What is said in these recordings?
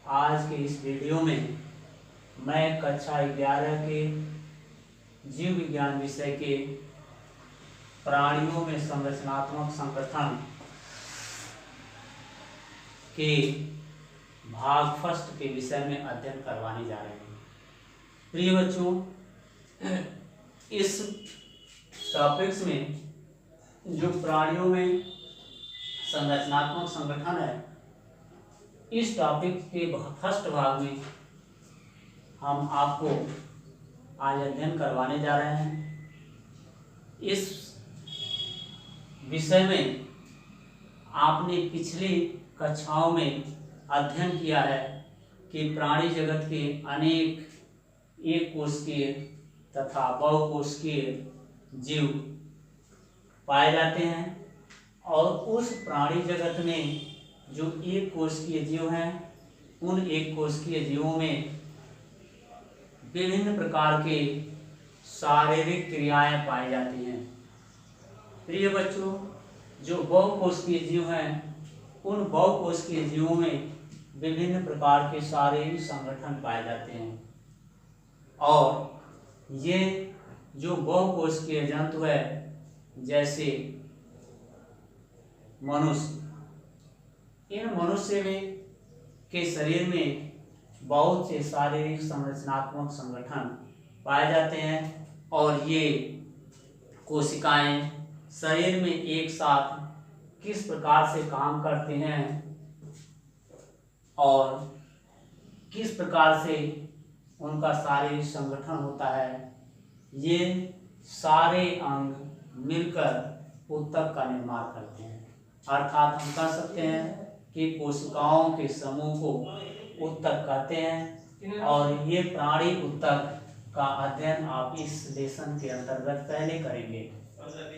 आज के इस वीडियो में मैं कक्षा 11 के जीव विज्ञान विषय के प्राणियों में संरचनात्मक संगठन के भाग फर्स्ट के विषय में अध्ययन करवाने जा रहे हैं। प्रिय बच्चों, इस टॉपिक्स में जो प्राणियों में संरचनात्मक संगठन है, इस टॉपिक के फर्स्ट भाग में हम आपको आज अध्ययन करवाने जा रहे हैं। इस विषय में आपने पिछली कक्षाओं में अध्ययन किया है कि प्राणी जगत के अनेक एक कोशिकीय तथा बहुकोशिकीय जीव पाए जाते हैं और उस प्राणी जगत में जो एक कोशिकीय जीव हैं, उन एक कोशिकीय जीवों में विभिन्न प्रकार के शारीरिक क्रियाएं पाई जाती हैं। प्रिय बच्चों, जो बहुकोशिकीय जीव हैं, उन बहुकोशिकीय जीवों में विभिन्न प्रकार के शारीरिक संगठन पाए जाते हैं और ये जो बहुकोशिकीय जंतु है, जैसे मनुष्य, इन मनुष्य में के शरीर में बहुत से शारीरिक संरचनात्मक संगठन पाए जाते हैं और ये कोशिकाएं शरीर में एक साथ किस प्रकार से काम करते हैं और किस प्रकार से उनका शारीरिक संगठन होता है, ये सारे अंग मिलकर ऊतक का निर्माण करते हैं। अर्थात हम कह सकते हैं कि कोशिकाओं के समूह को ऊतक कहते हैं और ये प्राणी ऊतक का अध्ययन आप इस लेसन के अंतर्गत पहले करेंगे।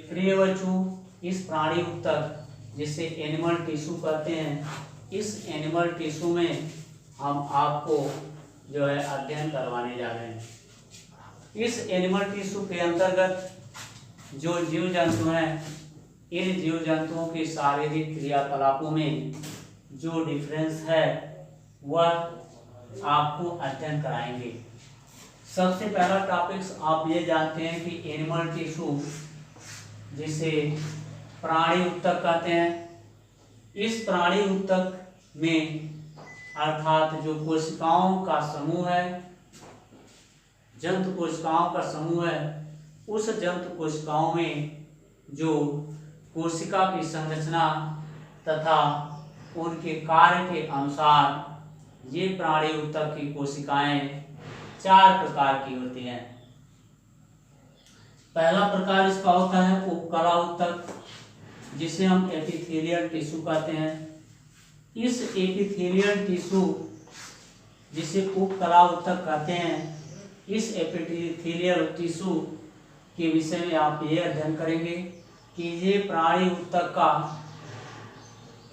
प्रिय बच्चों, इस प्राणी ऊतक जिसे एनिमल टिश्यू कहते हैं, इस एनिमल टिश्यू में हम आपको जो है अध्ययन करवाने जा रहे हैं। इस एनिमल टिश्यू के अंतर्गत जो जीव जंतु हैं, इन जीव जंतुओं के शारीरिक क्रियाकलापों में जो डिफरेंस है वह आपको अध्ययन कराएंगे। सबसे पहला टॉपिक्स आप ये जानते हैं कि एनिमल टिश्यू जिसे प्राणी ऊतक कहते हैं, इस प्राणी ऊतक में अर्थात जो कोशिकाओं का समूह है, जंतु कोशिकाओं का समूह है, उस जंतु कोशिकाओं में जो कोशिका की संरचना तथा उनके कार्य के अनुसार ये प्राणी ऊतक की कोशिकाएं 4 प्रकार की होती हैं। पहला प्रकार इसका होता है उपकला ऊतक, जिसे हम एपिथेलियल टिश्यू कहते हैं। इस एपिथेलियल टिश्यू जिसे उपकला ऊतक कहते हैं, इस एपिथेलियल टिश्यू के विषय में आप ये अध्ययन करेंगे कि ये प्राणी ऊतक का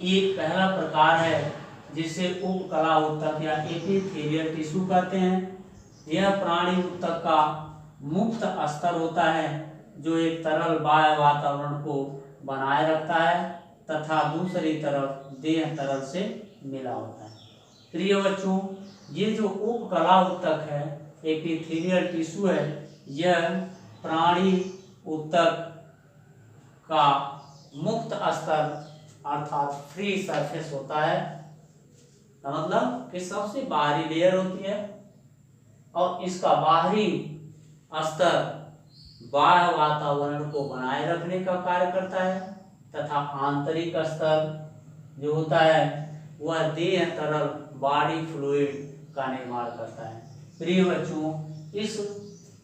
एक पहला प्रकार है जिसे उपकला ऊतक या एपिथेलियल टिश्यू कहते हैं। यह प्राणी ऊतक का मुक्त स्तर होता है जो एक तरल बाह्य वातावरण को बनाए रखता है तथा दूसरी तरफ देह तरल से मिला होता है। प्रिय बच्चों, ये जो उपकला ऊतक है, एपिथेलियल टिश्यू है, यह प्राणी ऊतक का मुक्त स्तर अर्थात फ्री सरफेस होता है। मतलब कि सबसे बाहरी लेयर होती है और इसका बाहरी स्तर बाह्य वातावरण को बनाए रखने का कार्य करता है तथा आंतरिक स्तर जो होता है वह देह तरल बॉडी फ्लूइड का निर्माण करता है। प्रिय बच्चों, इस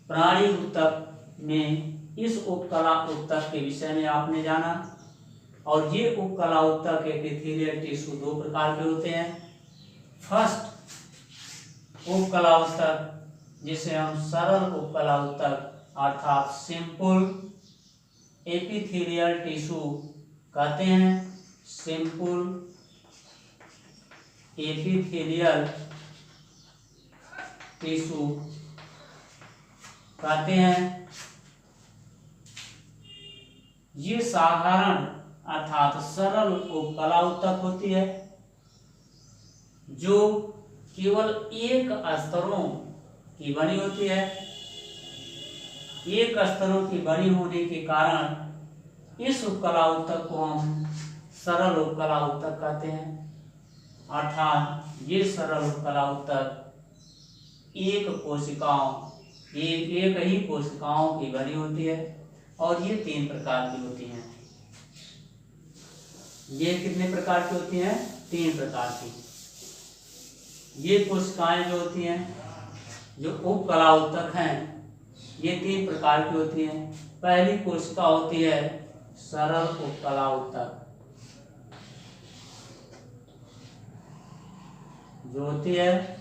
प्राणी ऊतक में इस उपकला ऊतक के विषय में आपने जाना और ये उपकला ऊतक एपिथेलियल टिश्यू 2 प्रकार के होते हैं। फर्स्ट उपकला ऊतक जिसे हम सरल उपकला ऊतक अर्थात सिंपल एपिथेलियल टिश्यू कहते हैं। सिंपल एपिथेलियल टिश्यू कहते हैं। ये साधारण अर्थात सरल उपकला ऊतक होती है जो केवल एक स्तरों की बनी होती है। एक स्तरों की बनी होने के कारण इस उपकला ऊतक को हम सरल उपकला ऊतक कहते हैं। अर्थात ये सरल उपकला ऊतक एक ही कोशिकाओं की बनी होती है और ये 3 प्रकार की होती हैं। ये कितने प्रकार की होती हैं? 3 प्रकार की। ये कोशिकाएं जो होती हैं, जो उपकला ऊतक हैं, ये 3 प्रकार की होती हैं। पहली कोशिका होती है सरल उपकला ऊतक, जो होती है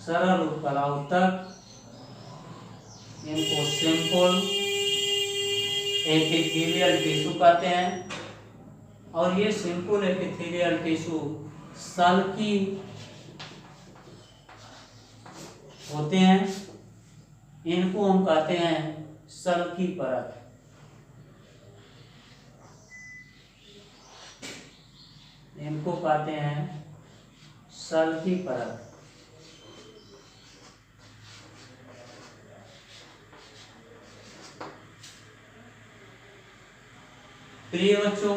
सरल उपकला ऊतक। इनको सिंपल एपिथेलियल टिश्यू कहते हैं। और ये सिंपल एपिथेलियल टिश्यू सल्की होते हैं। इनको हम कहते हैं सल्की परत। इनको कहते हैं सल्की परत। प्रिय बच्चों,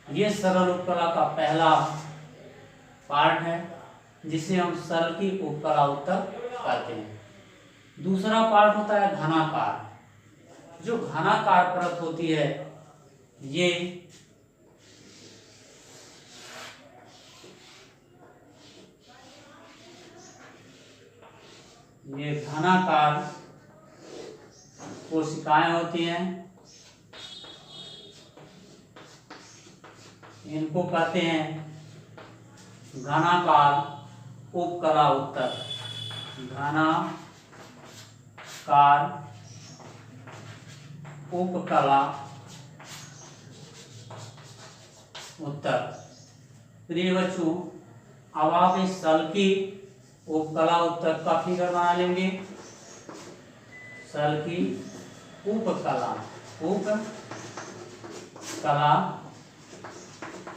ये सरल उपकला का पहला पार्ट है, जिसे हम सल्की उपकला ऊतक कहते हैं। दूसरा पार्ट होता है घनाकार। जो घनाकार परत होती है, ये घनाकार कोशिकाएं होती हैं। इनको कहते हैं घनाकार उपकला ऊतक। घनाकार उपकला ऊतक। प्रिय बच्चों, अब आप इस सल्की उपकला ऊतक का फिगर बना लेंगे। सल्की उपकला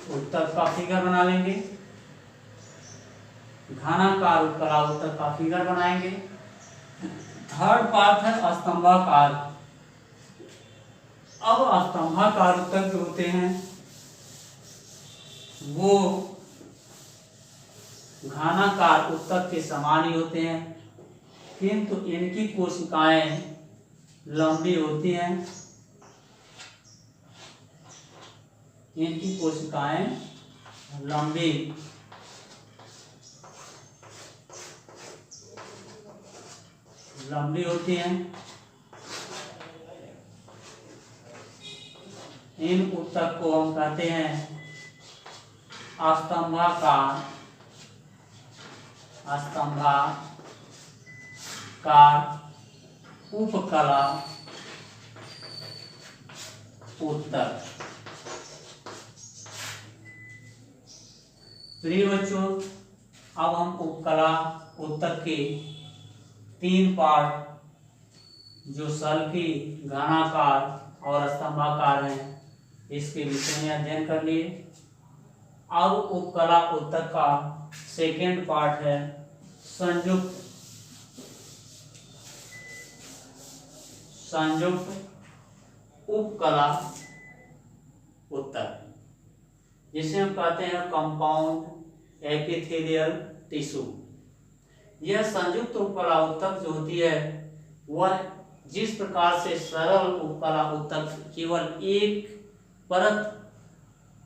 ऊतक का फिगर बना लेंगे। घनाकार उपकला ऊतक का फिगर बनाएंगे। थर्ड पार्ट है स्तंभाकार। अब स्तंभाकार ऊतक जो होते हैं, वो घनाकार ऊतक के समान ही होते हैं, किंतु इनकी कोशिकाएं लंबी होती हैं। इनकी कोशिकाएं लंबी होती हैं। इन ऊतक को हम कहते हैं स्तंभाकार उपकला ऊतक। प्रिय बच्चों, अब हम उपकला ऊतक के 3 पार्ट, जो सल्की, घनाकार और स्तंभाकार हैं, इसके विषय में अध्ययन कर लिए। अब उपकला ऊतक का सेकेंड पार्ट है संयुक्त उपकला ऊतक, जिसे हम कहते हैं कंपाउंड एपिथेलियल टिश्यू। यह संयुक्त उपकला ऊतक जो होती है, वह जिस प्रकार से सरल उपकला ऊतक केवल एक परत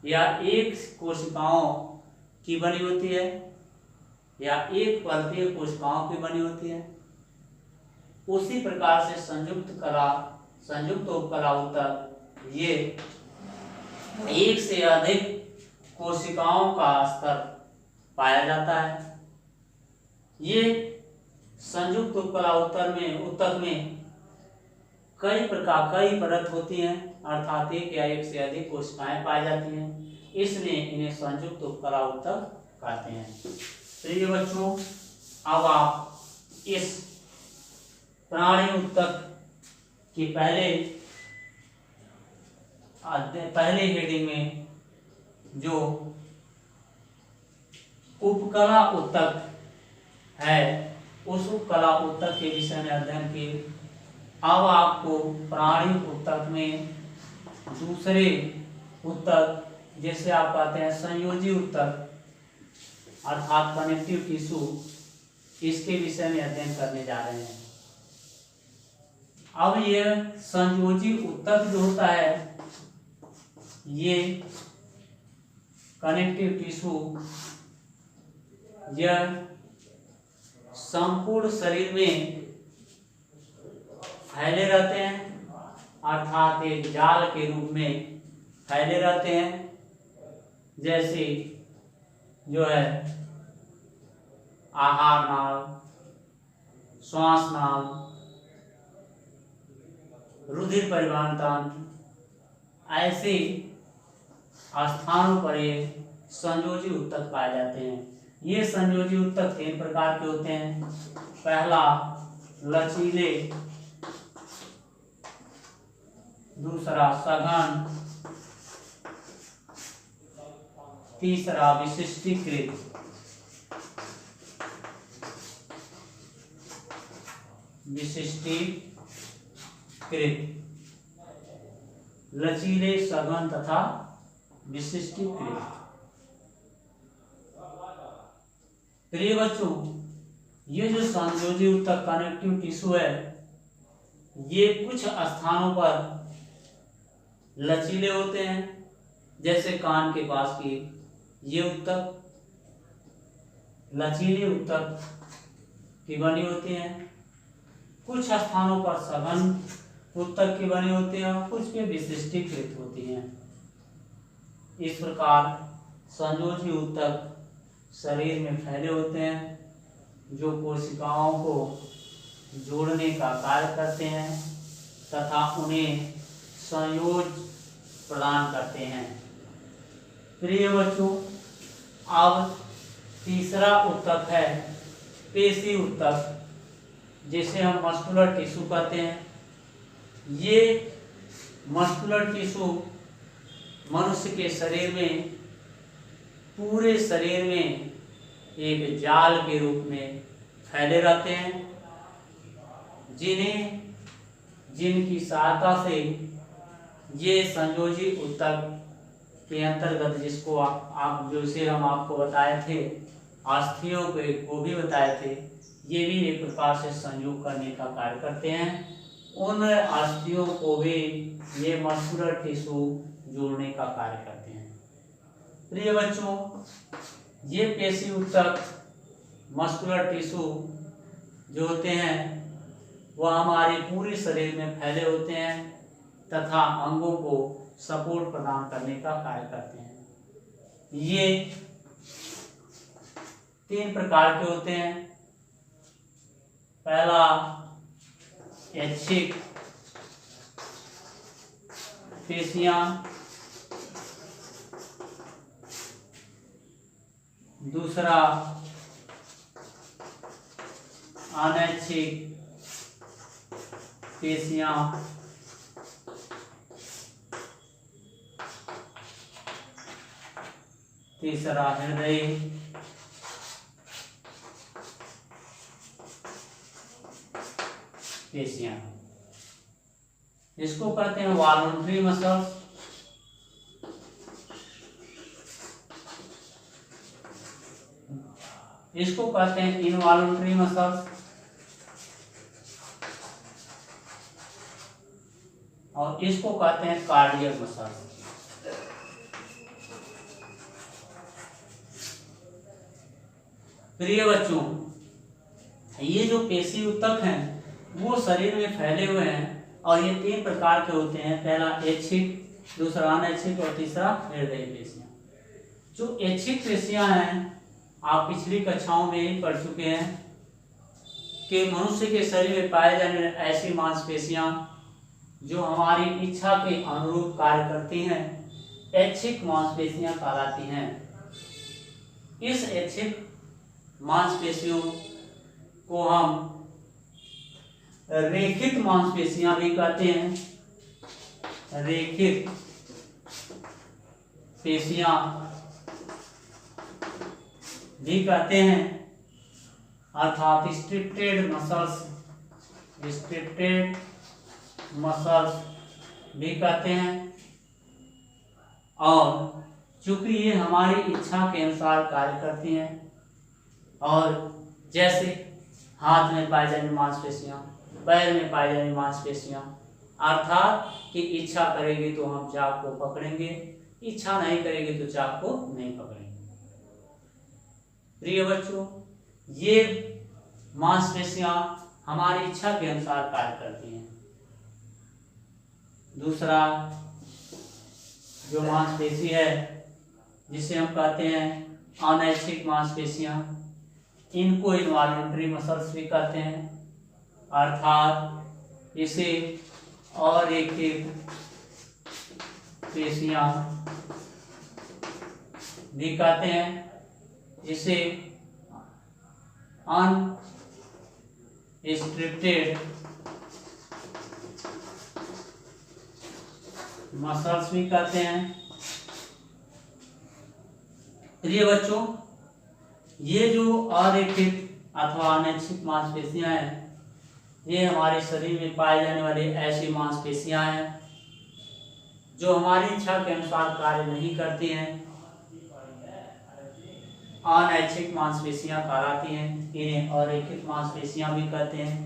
या एक कोशिकाओं की बनी होती है, या एक परतीय कोशिकाओं की बनी होती है, उसी प्रकार से संयुक्त उपकला ऊतक ये एक से अधिक कोशिकाओं का स्तर पाया जाता है। ये संयुक्त उपकला ऊतक में कई परत होती हैं, अर्थात एक या एक से अधिक कोशिकाएं पाई जाती हैं, इसलिए इन्हें संयुक्त उपकला ऊतक कहते हैं। प्रिय बच्चों, अब आप इस प्राणी ऊतक की पहले हेडिंग में जो उपकला ऊतक है उस उपकला ऊतक के विषय में अध्ययन किए। अब आपको प्राणी ऊतक में दूसरे ऊतक जैसे आप कहते हैं संयोजी ऊतक अर्थात कनेक्टिव टिश्यू, इसके विषय में अध्ययन करने जा रहे हैं। अब यह संयोजी ऊतक जो होता है, ये कनेक्टिव टिश्यू यह संपूर्ण शरीर में फैले रहते हैं, अर्थात एक जाल के रूप में फैले रहते हैं। जैसे जो है आहार नाल, श्वास नाल, रुधिर परिवहन तंत्र, ऐसे स्थानों पर ये संयोजी ऊतक पाए जाते हैं। ये संयोजी ऊतक 3 प्रकार के होते हैं। पहला लचीले, दूसरा सघन, तीसरा विशिष्टीकृत। लचीले, सघन तथा विशिष्टीकृत। प्रिय बच्चों, ये जो संयोजी ऊतक कनेक्टिव टिश्यू है, ये कुछ स्थानों पर लचीले होते हैं, जैसे कान के पास की ये ऊतक लचीले ऊतक की बनी होती हैं। कुछ स्थानों पर सघन ऊतक की बनी होती हैं और कुछ में विशिष्टीकृत होती हैं। इस प्रकार संयोजी ऊतक शरीर में फैले होते हैं, जो कोशिकाओं को जोड़ने का कार्य करते हैं तथा उन्हें संयोज प्रदान करते हैं। प्रिय बच्चों, अब तीसरा ऊतक है पेशी ऊतक, जिसे हम मस्कुलर टिश्यू कहते हैं। ये मस्कुलर टिश्यू मनुष्य के शरीर में, पूरे शरीर में एक जाल के रूप में फैले रहते हैं, जिनकी सहायता से ये संयोजी ऊतक के अंतर्गत, जिसको आप जैसे हम आपको बताए थे, अस्थियों को भी बताए थे, ये भी एक प्रकार से संयोग करने का कार्य करते हैं। उन अस्थियों को भी ये मस्कुलर टिश्यू जोड़ने का कार्य करते हैं। प्रिय बच्चों, ये पेशी ऊतक मस्कुलर टिश्यू जो होते हैं वह हमारे पूरे शरीर में फैले होते हैं तथा अंगों को सपोर्ट प्रदान करने का कार्य करते हैं। ये 3 प्रकार के होते हैं। पहला ऐच्छिक पेशियां, दूसरा अनैच्छिक पेशियां, तीसरा हृदय, पेशियां। इसको कहते हैं वॉलंटरी मसल्स। इसको कहते हैं इनवॉलंटरी मसल्स और इसको कहते हैं कार्डियक मसल्स। प्रिय बच्चों, ये जो पेशी ऊतक हैं वो शरीर में फैले हुए हैं और ये 3 प्रकार के होते हैं। पहला ऐच्छिक, दूसरा अनैच्छिक और तीसरा हृदय पेशियां। जो ऐच्छिक पेशियां हैं, आप पिछली कक्षाओं में ही पढ़ चुके हैं कि मनुष्य के शरीर में पाए जाने वाली ऐसी मांसपेशियां जो हमारी इच्छा के अनुरूप कार्य करती हैं, ऐच्छिक मांसपेशियां कहलाती हैं। इस ऐच्छिक मांसपेशियों को हम रेखित मांसपेशियां भी कहते हैं। रेखित पेशियां भी कहते हैं। अर्थात स्ट्रिप्टेड मसल्स भी कहते हैं। और चूंकि ये हमारी इच्छा के अनुसार कार्य करती हैं, और जैसे हाथ में पाई जाने मांसपेशियां, पैर में पाई जाने मांसपेशियां, अर्थात कि इच्छा करेगी तो हम चाक को पकड़ेंगे, इच्छा नहीं करेगी तो चाक को नहीं पकड़ेंगे। प्रिय बच्चों, ये मांसपेशियां हमारी इच्छा के अनुसार कार्य करती हैं। दूसरा जो मांसपेशी है जिसे हम कहते हैं अनैच्छिक मांसपेशियां, इनको इनवॉल्यूंटरी मसल्स भी कहते हैं, अर्थात इसे और एक पेशियां भी कहते हैं, जिसे अनस्ट्रिप्टेड मसल्स भी कहते हैं। प्रिय बच्चों, ये जो अरेखित अथवा अनैच्छिक मांसपेशियां हैं, ये हमारे शरीर में पाए जाने वाली ऐसी मांसपेशियां हैं जो हमारी इच्छा के अनुसार कार्य नहीं करती हैं, अनैच्छिक मांसपेशियां कहलाती हैं। इन्हें अरेखित मांसपेशियां भी कहते हैं।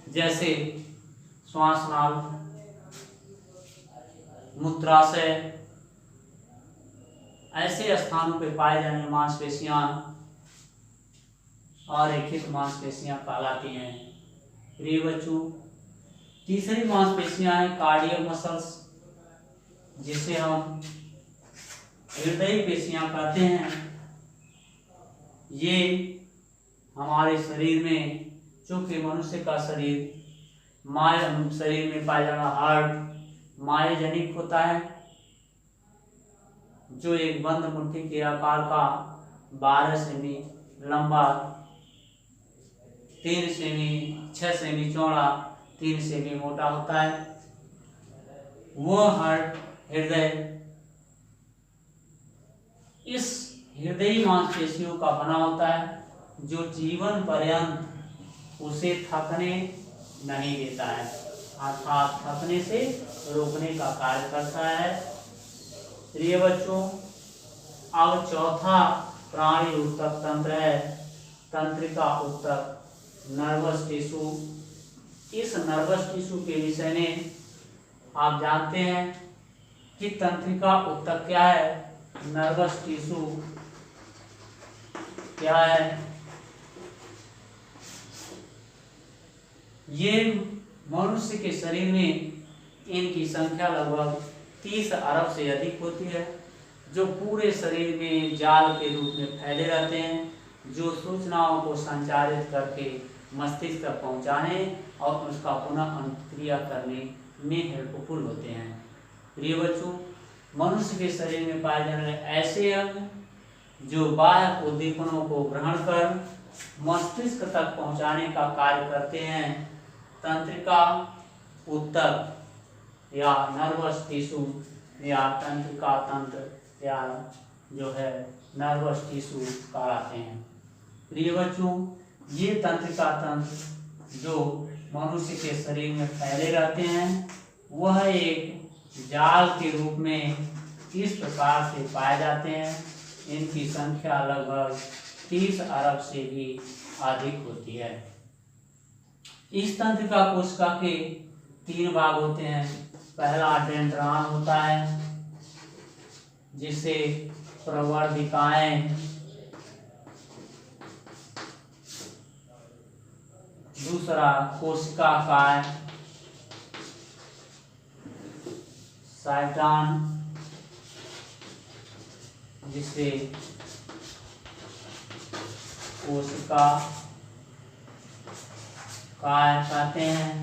जैसे श्वासनाल, मूत्राशय, ऐसे स्थानों पे पाए जाने मांसपेशियां अरेखित मांसपेशियां कहलाती हैं। प्रिय बच्चों, तीसरी मांसपेशियां हैं कार्डियक मसल्स, जिसे हम हृदय पेशियां कहते हैं। ये हमारे शरीर में, चूंकि मनुष्य का शरीर शरीर में पाया जाना हार्ट मायोजेनिक होता है, जो एक बंद मुट्ठी के आकार का 12 सेमी लंबा, 3 सेमी 6 सेमी चौड़ा, 3 सेमी मोटा होता है। वो हृदय इस हृदयी मांसपेशियों का बना होता है, जो जीवन पर्यंत उसे थकने नहीं देता है, अर्थात थकने से रोकने का कार्य करता है। प्रिय बच्चों, अब चौथा प्राणी ऊतक तंत्र है तंत्रिका ऊतक, नर्वस टिश्यू। इस नर्वस टिश्यू के विषय में आप जानते हैं कि तंत्रिका ऊतक क्या है, नर्वस टिश्यू क्या है। ये मनुष्य के शरीर में इनकी संख्या लगभग 30 अरब से अधिक होती है, जो पूरे शरीर में जाल के रूप में फैले रहते हैं, जो सूचनाओं को संचारित करके मस्तिष्क तक पहुंचाने और उसका पुनः अनुक्रिया करने में हेल्पफुल होते हैं। प्रिय बच्चों, मनुष्य के शरीर में पाए जाने वाले ऐसे अंग जो बाह्य उद्दीपनों को ग्रहण कर मस्तिष्क तक पहुंचाने का कार्य करते हैं, तंत्रिका ऊतक या नर्वस टिश्यू या तंत्रिका तंत्र या जो है नर्वस टिश्यू कहलाते हैं। प्रिय बच्चों, ये तंत्रिका तंत्र जो मनुष्य के शरीर में फैले रहते हैं, वह एक जाल के रूप में इस प्रकार से पाए जाते हैं। इनकी संख्या लगभग 30 अरब से भी अधिक होती है। इस तंत्रिका कोशिका के 3 भाग होते हैं। पहला डेंड्रान होता है, जिसे प्रवर्धिकाएं, दूसरा कोशिकाकार साइटॉन, जिसे कोशिका काय कहते हैं।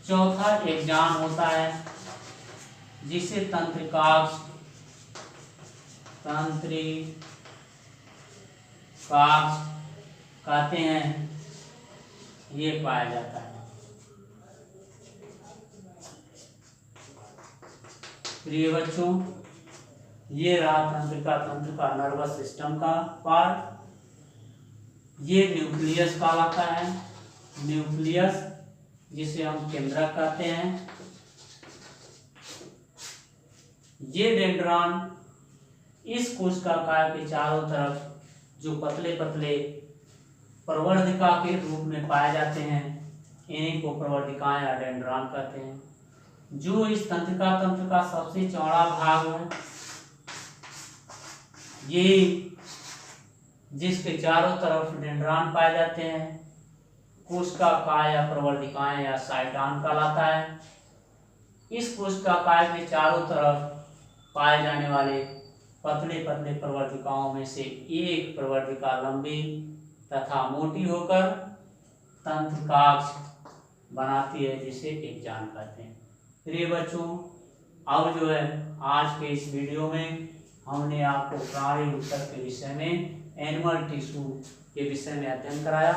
चौथा एक्जान होता है, जिसे तंत्रिकाक्ष कहते हैं। ये पाया जाता है। प्रिय बच्चों, ये रहा तंत्रिका तंत्र का नर्वस सिस्टम का पार्ट। ये न्यूक्लियस कहलाता है, न्यूक्लियस जिसे हम केंद्रक कहते हैं। ये डेंड्रॉन इस कोशिकाकार के चारों तरफ जो पतले पतले प्रवर्धिका के रूप में पाए जाते हैं, इन्हीं को प्रवर्धिकाएं या डेंड्रॉन कहते हैं। जो इस तंत्र का सबसे चौड़ा भाग है, ये जिसके चारों तरफ डेंड्रॉन पाए जाते हैं, कोशिकाकार या प्रवर्धिकाएं या साइटॉन कहलाता है। इस कोशिकाकार के चारों तरफ पाए जाने वाले पतले पतले प्रवर्धिकाओं में से एक प्रवर्धिका लंबी तथा मोटी होकर तंत्रिकाक्ष बनाती है, जिसे एक्जान कहते हैं। प्रिय बच्चों, अब जो है आज के इस वीडियो में हमने आपको प्राणी ऊतक के विषय में, एनिमल टिश्यू के विषय में अध्ययन कराया।